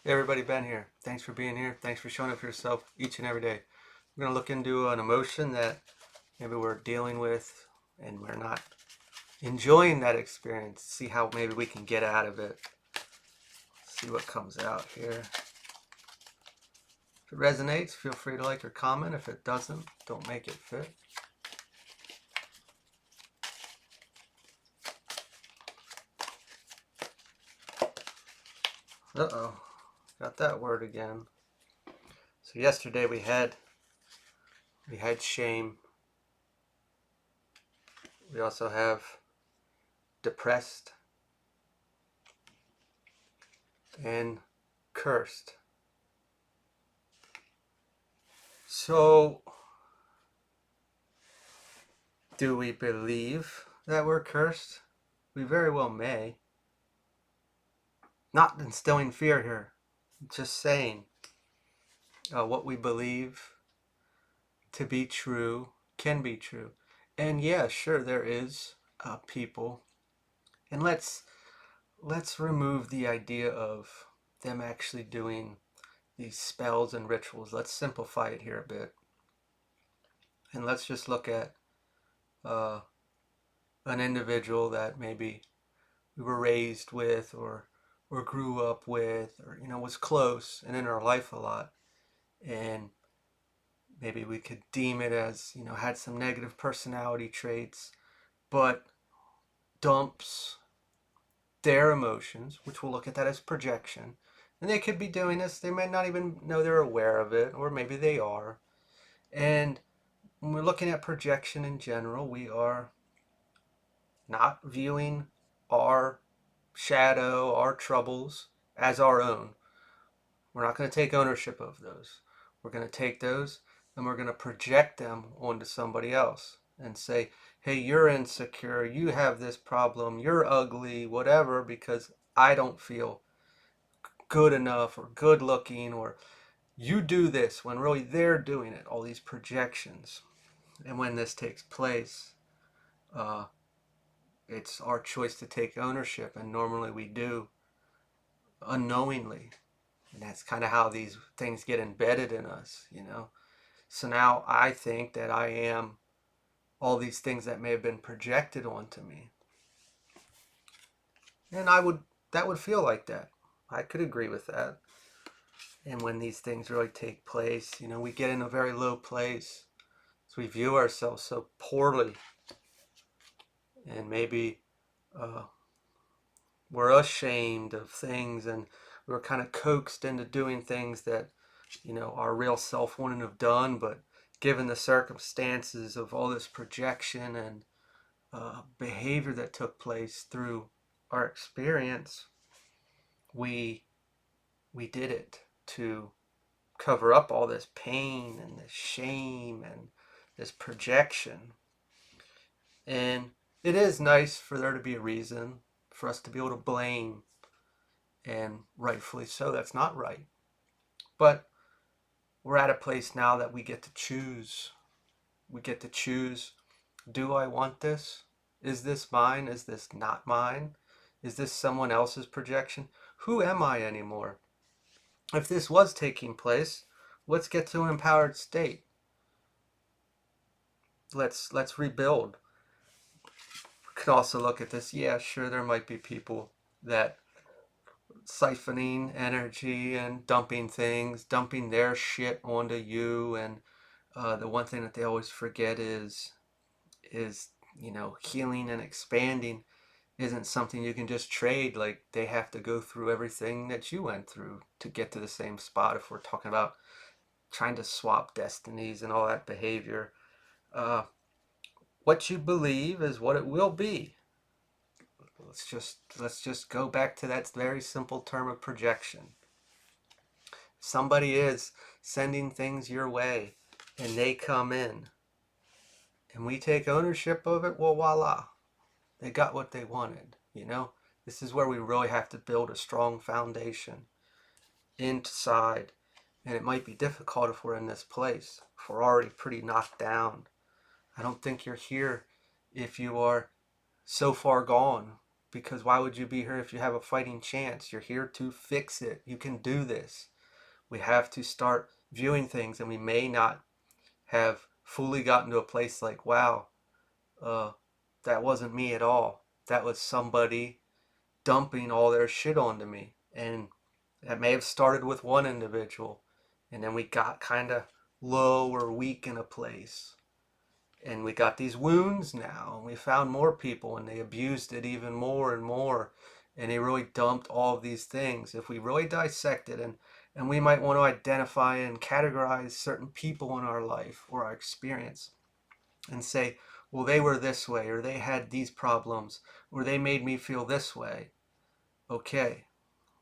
Hey everybody, Ben here. Thanks for being here. Thanks for showing up for yourself each and every day. We're going to look into an emotion that maybe we're dealing with and we're not enjoying that experience. See how maybe we can get out of it. See what comes out here. If it resonates, feel free to like or comment. If it doesn't, don't make it fit. Uh-oh, got that word again. So yesterday we had shame. We also have depressed and cursed. So, do we believe that we're cursed? We very well may. Not instilling fear here, just saying what we believe to be true can be true. And yeah, sure, there is people, and let's remove the idea of them actually doing these spells and rituals. Let's simplify it here a bit, and let's just look at uh, an individual that maybe we were raised with or grew up with or was close and in our life a lot, and maybe we could deem it as had some negative personality traits, but dumps their emotions, which we'll look at that as projection. And they could be doing this, they may not even know they're aware of it, or maybe they are. And when we're looking at projection in general, we are not viewing our shadow, our troubles as our own. We're not going to take ownership of those. We're going to take those and we're going to project them onto somebody else and say, hey, you're insecure, you have this problem, you're ugly, whatever, because I don't feel good enough or good looking, or you do this when really they're doing it. All these projections. And when this takes place, uh, it's our choice to take ownership, and normally we do unknowingly. And that's kind of how these things get embedded in us. So now I think that I am all these things that may have been projected onto me. And that would feel like that. I could agree with that. And when these things really take place, we get in a very low place. So we view ourselves so poorly. And maybe uh, we're ashamed of things, and we're kind of coaxed into doing things that our real self wouldn't have done, but given the circumstances of all this projection and behavior that took place through our experience, we we did it to cover up all this pain and this shame and this projection. And it is nice for there to be a reason for us to be able to blame, and rightfully so. That's not right. But we're at a place now that we get to choose. We get to choose, do I want this? Is this mine? Is this not mine? Is this someone else's projection? Who am I anymore? If this was taking place, let's get to an empowered state. Let's rebuild. We could also look at this. Yeah, sure, there might be people that siphoning energy and dumping things, dumping their shit onto you. And the one thing that they always forget is healing and expanding isn't something you can just trade. Like, they have to go through everything that you went through to get to the same spot. If we're talking about trying to swap destinies and all that behavior, uh, what you believe is what it will be. Let's just go back to that very simple term of projection. Somebody is sending things your way and they come in and we take ownership of it. Well, voila, they got what they wanted. This is where we really have to build a strong foundation inside. And it might be difficult if we're in this place, if we're already pretty knocked down. I don't think you're here if you are so far gone. because why would you be here if you have a fighting chance? You're here to fix it. You can do this. We have to start viewing things, and we may not have fully gotten to a place like, wow, uh, that wasn't me at all. That was somebody dumping all their shit onto me. And that may have started with one individual, and then we got kind of low or weak in a place. And we got these wounds now, and we found more people, and they abused it even more and more. And they really dumped all of these things. If we really dissect it, and we might want to identify and categorize certain people in our life or our experience and say, well, they were this way, or they had these problems, or they made me feel this way. Okay,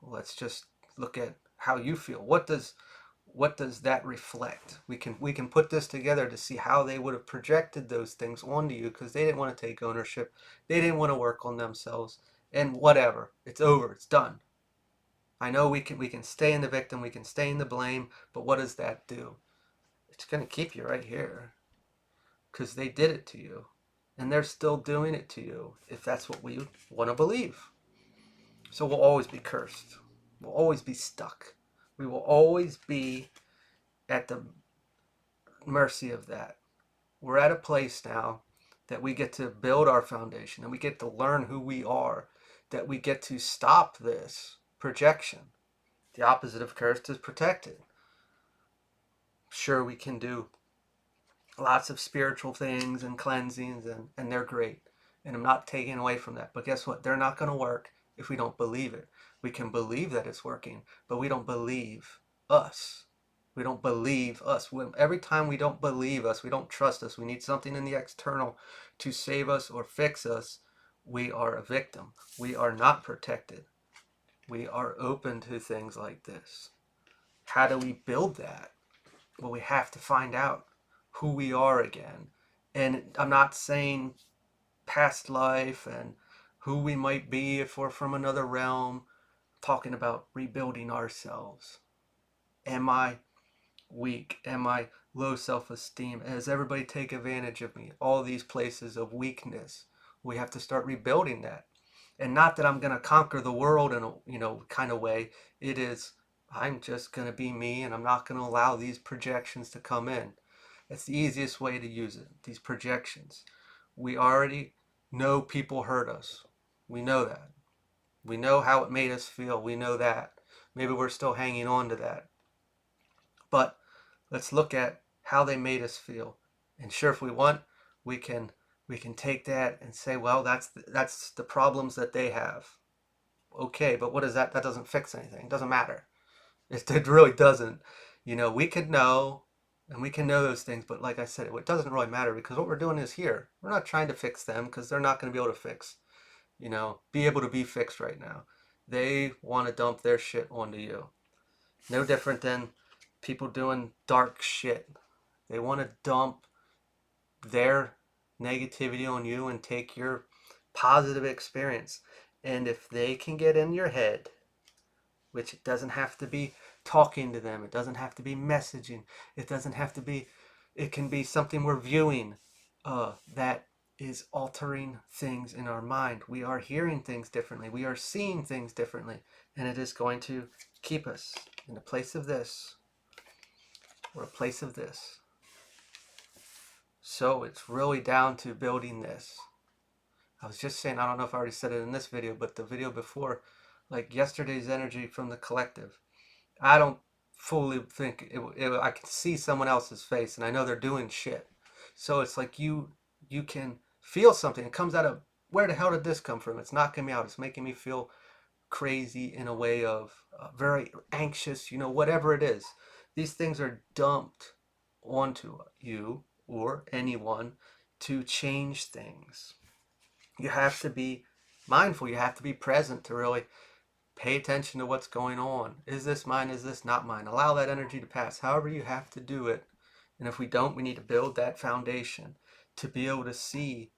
let's just look at how you feel. What does that reflect? We can put this together to see how they would have projected those things onto you, because they didn't want to take ownership. They didn't want to work on themselves. And whatever. It's over. It's done. I know we can stay in the victim, we can stay in the blame, but what does that do? It's going to keep you right here, because they did it to you. And they're still doing it to you, if that's what we want to believe. So we'll always be cursed. We'll always be stuck. We will always be at the mercy of that. We're at a place now that we get to build our foundation, and we get to learn who we are, that we get to stop this projection. The opposite of cursed is protected. Sure, we can do lots of spiritual things and cleansings, and they're great. And I'm not taking away from that. But guess what? They're not going to work if we don't believe it. We can believe that it's working, but we don't believe us. We don't believe us. Every time we don't believe us, we don't trust us, we need something in the external to save us or fix us, we are a victim. We are not protected. We are open to things like this. How do we build that? Well, we have to find out who we are again. And I'm not saying past life and who we might be if we're from another realm. I'm talking about rebuilding ourselves. Am I weak? Am I low self-esteem? Does everybody take advantage of me? All these places of weakness. We have to start rebuilding that. And not that I'm going to conquer the world in a kind of way. It is, I'm just going to be me, and I'm not going to allow these projections to come in. That's the easiest way to use it, these projections. We already know people hurt us. We know that. We know how it made us feel. We know that. Maybe we're still hanging on to that. But let's look at how they made us feel. And sure, if we want, we can take that and say, well, that's the problems that they have. Okay, but what is that? That doesn't fix anything. It doesn't matter. It really doesn't. We could know, and we can know those things, but like I said, it doesn't really matter, because what we're doing is here. We're not trying to fix them, because they're not going to be able to be able to be fixed right now. They want to dump their shit onto you. No different than people doing dark shit. They want to dump their negativity on you and take your positive experience. And if they can get in your head, which it doesn't have to be talking to them, it doesn't have to be messaging, it can be something we're viewing that is altering things in our mind. We are hearing things differently, we are seeing things differently, and it is going to keep us in a place of this or a place of this. So it's really down to building this. I was just saying, I don't know if I already said it in this video, but the video before, like yesterday's energy from the collective, I don't fully think I can see someone else's face, and I know they're doing shit. So it's like you can feel something. It comes out of, where the hell did this come from? It's knocking me out. It's making me feel crazy in a way of very anxious, whatever it is. These things are dumped onto you or anyone to change things. You have to be mindful. You have to be present to really pay attention to what's going on. Is this mine? Is this not mine? Allow that energy to pass. However you have to do it. And if we don't, we need to build that foundation to be able to see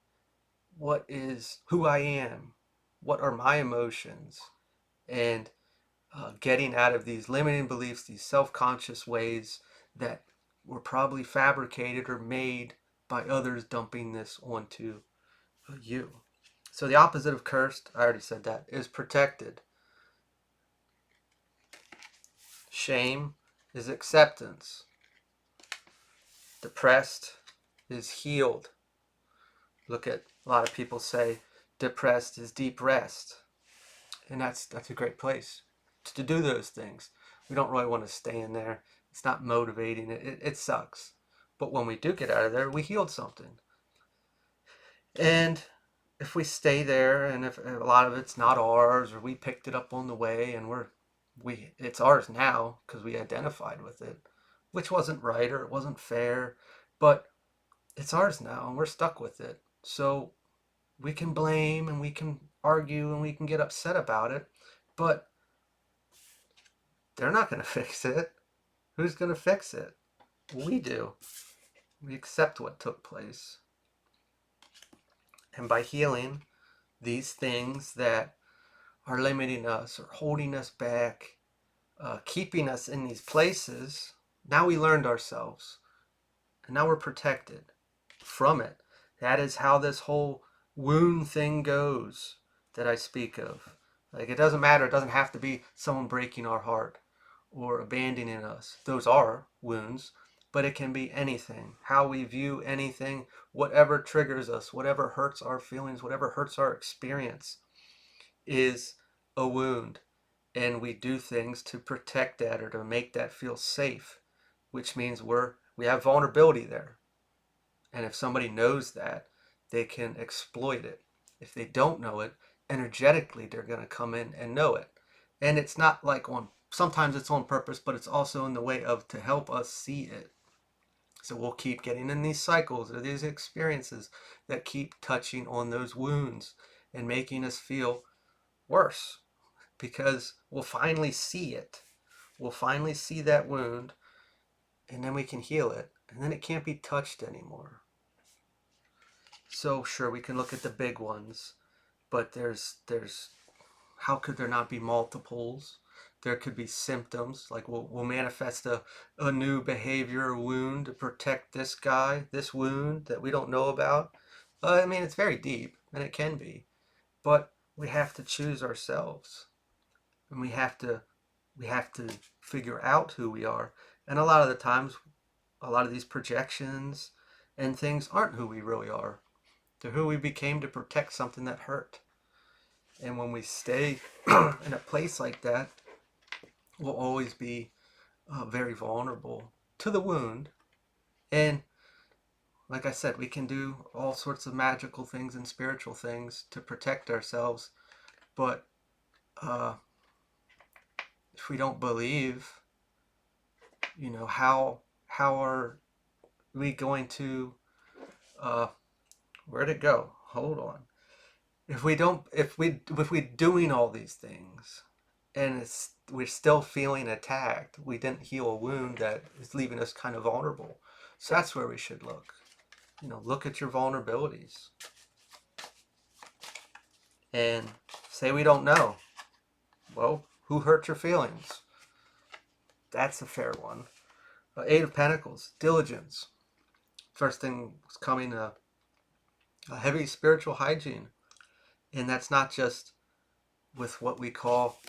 what is who I am, what are my emotions, and getting out of these limiting beliefs, these self-conscious ways that were probably fabricated or made by others dumping this onto you. So the opposite of cursed, I already said that, is protected. Shame is acceptance. Depressed is healed. Look at a lot of people say depressed is deep rest. And that's a great place to do those things. We don't really want to stay in there. It's not motivating. It sucks. But when we do get out of there, we healed something. And if we stay there, and if a lot of it's not ours, or we picked it up on the way, and it's ours now because we identified with it, which wasn't right or it wasn't fair, but it's ours now, and we're stuck with it. So we can blame and we can argue and we can get upset about it, but they're not going to fix it. Who's going to fix it? We do. We accept what took place. And by healing these things that are limiting us or holding us back, keeping us in these places, now we learned ourselves. And now we're protected from it. That is how this whole wound thing goes that I speak of. Like, it doesn't matter. It doesn't have to be someone breaking our heart or abandoning us. Those are wounds, but it can be anything. How we view anything, whatever triggers us, whatever hurts our feelings, whatever hurts our experience is a wound. And we do things to protect that or to make that feel safe, which means we have vulnerability there. And if somebody knows that, they can exploit it. If they don't know it, energetically they're going to come in and know it. And it's not like sometimes it's on purpose, but it's also in the way of to help us see it. So we'll keep getting in these cycles or these experiences that keep touching on those wounds and making us feel worse, because we'll finally see it. We'll finally see that wound, and then we can heal it, and then it can't be touched anymore. So sure, we can look at the big ones, but there's how could there not be multiples? There could be symptoms, like we'll manifest a new behavior or wound to protect this guy, this wound that we don't know about. I mean, it's very deep, and it can be, but we have to choose ourselves, and we have to figure out who we are. And a lot of the times, a lot of these projections and things aren't who we really are. They're who we became to protect something that hurt. And when we stay in a place like that, we'll always be very vulnerable to the wound. And like I said, we can do all sorts of magical things and spiritual things to protect ourselves. But if we don't believe, how are we going to where'd it go? Hold on. If we doing all these things and we're still feeling attacked, we didn't heal a wound that is leaving us kind of vulnerable. So that's where we should look. Look at your vulnerabilities and say we don't know. Well, who hurt your feelings? That's a fair one. Eight of Pentacles, diligence. First thing is coming, a heavy spiritual hygiene. And that's not just with what we call,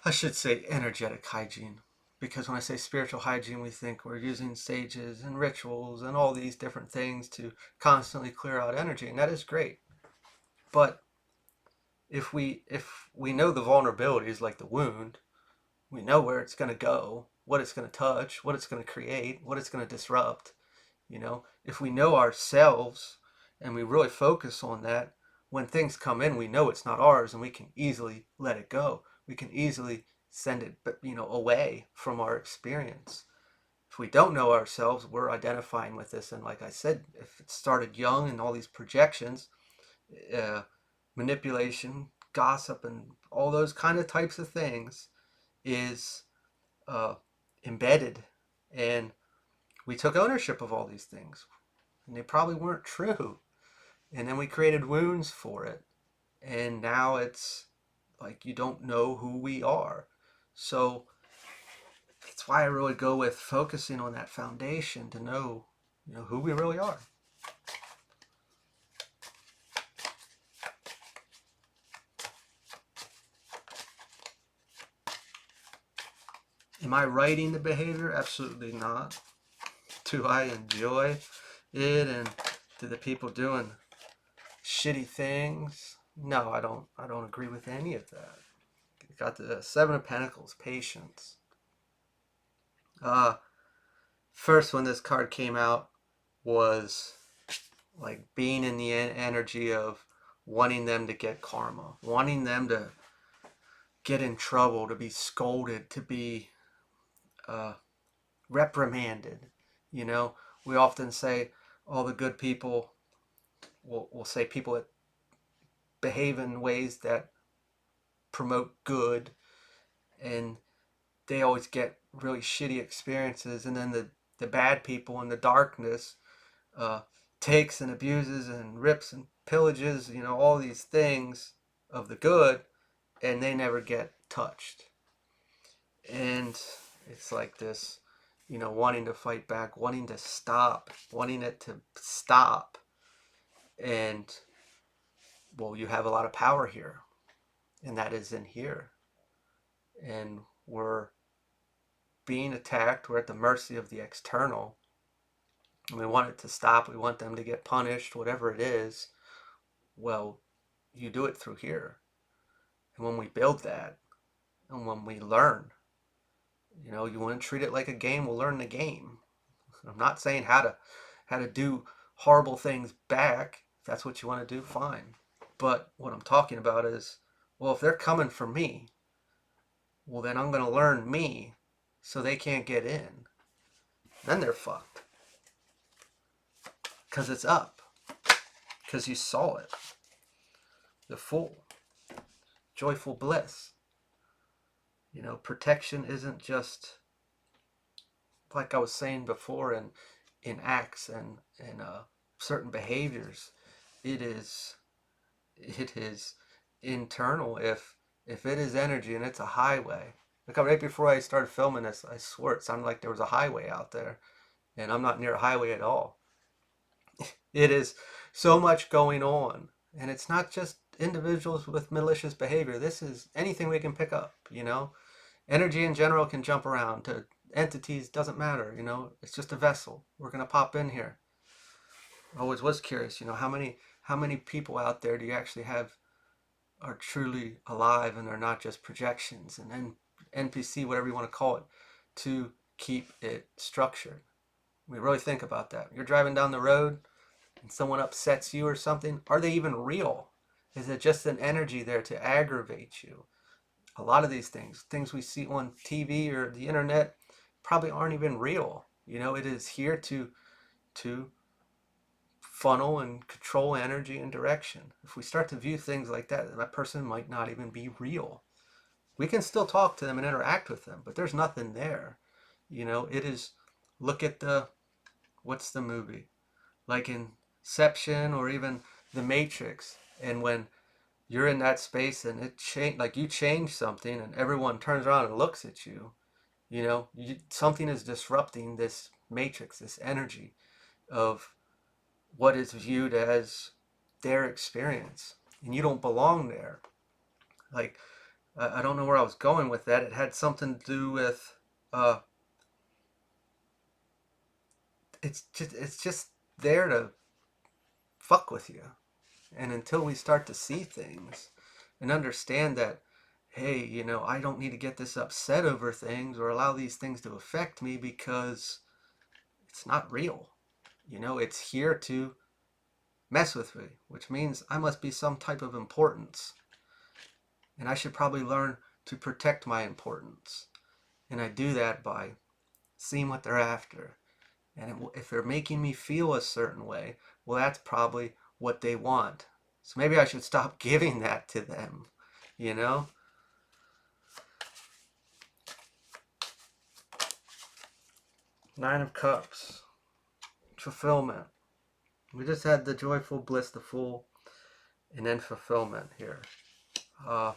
I should say, energetic hygiene. Because when I say spiritual hygiene, we think we're using sages and rituals and all these different things to constantly clear out energy. And that is great. But if we know the vulnerabilities, like the wound, we know where it's going to go, what it's going to touch, what it's going to create, what it's going to disrupt. If we know ourselves and we really focus on that, when things come in, we know it's not ours, and we can easily let it go. We can easily send it, away from our experience. If we don't know ourselves, we're identifying with this. And like I said, if it started young and all these projections, manipulation, gossip, and all those kind of types of things is embedded. And we took ownership of all these things, and they probably weren't true. And then we created wounds for it. And now it's like you don't know who we are. So that's why I really go with focusing on that foundation to know, who we really are. Am I writing the behavior? Absolutely not. Do I enjoy it? And do the people doing shitty things? No, I don't agree with any of that. Got the Seven of Pentacles, patience. Uh, First, when this card came out, was like being in the energy of wanting them to get karma, wanting them to get in trouble, to be scolded, to be uh, reprimanded. You know, we often say all the good people, we'll say people that behave in ways that promote good, and they always get really shitty experiences. And then the bad people in the darkness uh, takes and abuses and rips and pillages, you know, all these things of the good, and they never get touched. And it's like this, you know, wanting to fight back, wanting to stop, wanting it to stop. And well, you have a lot of power here, and that is in here. And we're being attacked, we're at the mercy of the external. And we want it to stop, we want them to get punished, whatever it is. Well, you do it through here. And when we build that, and when we learn, you know, you want to treat it like a game, we'll learn the game. I'm not saying how to do horrible things back. If that's what you want to do, fine. But what I'm talking about is, well, if they're coming for me, well, then I'm going to learn me so they can't get in. Then they're fucked. Because it's up. Because you saw it. The Fool. Joyful bliss. You know, protection isn't just, like I was saying before, in acts and certain behaviors. It is internal. If it is energy and it's a highway, like right before I started filming this, I swear it sounded like there was a highway out there, and I'm not near a highway at all. It is so much going on, and it's not just individuals with malicious behavior. This is anything we can pick up, you know. Energy in general can jump around to entities, doesn't matter, you know. It's just a vessel. We're going to pop in here. I always was curious, you know, how many people out there do you actually have are truly alive and they're not just projections and then NPC, whatever you want to call it, to keep it structured. We really think about that. You're driving down the road and someone upsets you or something. Are they even real? Is it just an energy there to aggravate you? A lot of these things we see on TV or the internet, probably aren't even real. You know, it is here to funnel and control energy and direction. If we start to view things like that, that person might not even be real. We can still talk to them and interact with them, but there's nothing there. You know, it is, look at what's the movie? Like Inception or even The Matrix. And when you're in that space and it change, like you change something and everyone turns around and looks at you, you know, something is disrupting this matrix, this energy of what is viewed as their experience, and you don't belong there. Like, I don't know where I was going with that. It had something to do with uh, it's just there to fuck with you. And until we start to see things and understand that, hey, you know, I don't need to get this upset over things or allow these things to affect me because it's not real. You know, it's here to mess with me, which means I must be some type of importance. And I should probably learn to protect my importance. And I do that by seeing what they're after. And if they're making me feel a certain way, well, that's probably what they want. So maybe I should stop giving that to them, you know? Nine of Cups. Fulfillment. We just had the joyful bliss, the Fool, and then fulfillment here. Uh,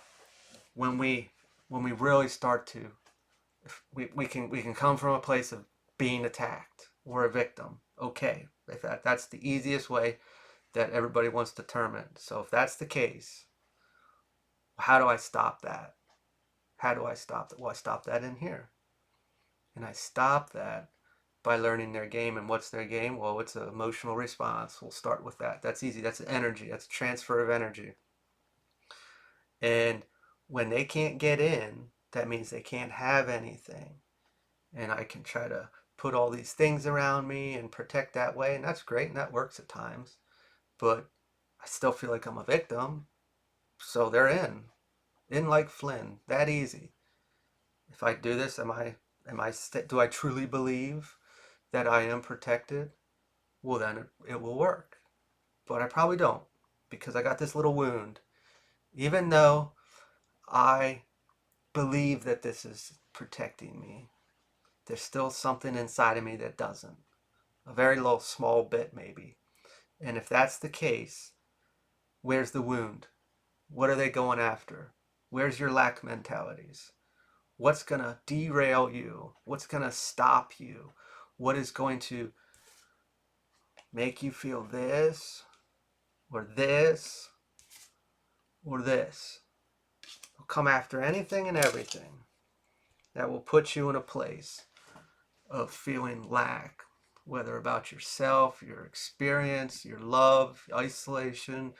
when we really start to, we can come from a place of being attacked. We're a victim. Okay, if that's the easiest way that everybody wants to term it. So if that's the case, how do I stop that? How do I stop that? Well, I stop that in here. And I stop that by learning their game. And what's their game? Well, it's an emotional response. We'll start with that. That's easy. That's energy. That's a transfer of energy. And when they can't get in, that means they can't have anything. And I can try to put all these things around me and protect that way. And that's great. And that works at times. But I still feel like I'm a victim. So they're in like Flynn. That easy. If I do this, do I truly believe that I am protected? Well, then it will work. But I probably don't, because I got this little wound. Even though I believe that this is protecting me, there's still something inside of me that doesn't. A very little small bit, maybe. And if that's the case, where's the wound? What are they going after? Where's your lack mentalities? What's going to derail you? What's going to stop you? What is going to make you feel this or this or this? They'll come after anything and everything that will put you in a place of feeling lack, whether about yourself, your experience, your love, isolation,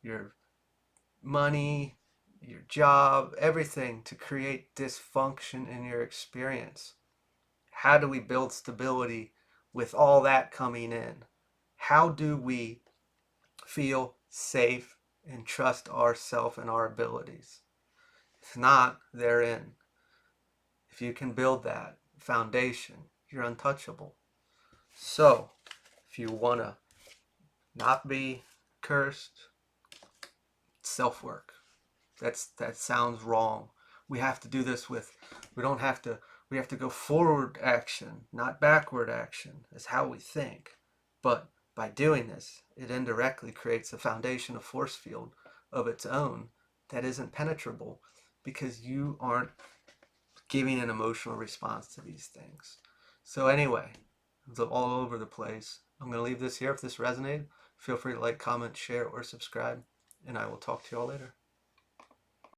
your money, your job, everything to create dysfunction in your experience. How do we build stability with all that coming in? How do we feel safe and trust ourselves and our abilities? If not, they're in. If you can build that foundation, you're untouchable. So, if you want to not be cursed, self-work. That sounds wrong. We have to do this with, we don't have to, we have to go forward action, not backward action, is how we think. But by doing this, it indirectly creates a foundation, a force field of its own that isn't penetrable because you aren't giving an emotional response to these things. So anyway, it's all over the place. I'm going to leave this here. If this resonated, feel free to like, comment, share, or subscribe, and I will talk to you all later.